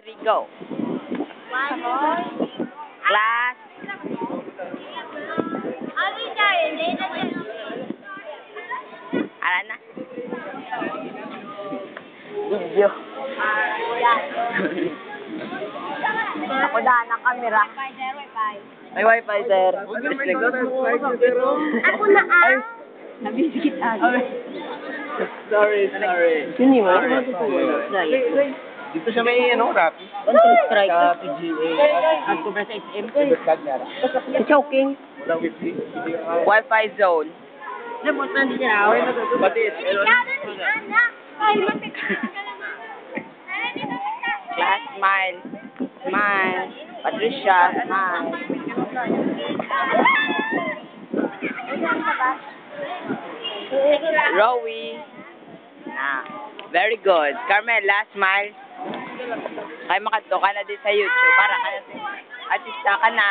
3, go. Class. Ala na. Video. Ako daan ang camera. May wifi, sir. Ako na Ay. Nabisikit ako. Sorry. Yun mo. Dito siya may rap. Control strike. Sa PGA. At kubra sa SM. Ibigkag niya. Choking. Walang whippy. Wi-Fi zone. Lamot na din siya. Pati. Class, smile. Smile. Patricia, smile. Rowie. Very good. Carmela, smile. Kaya makadto ka na din sa YouTube. Para ka na artista ka na.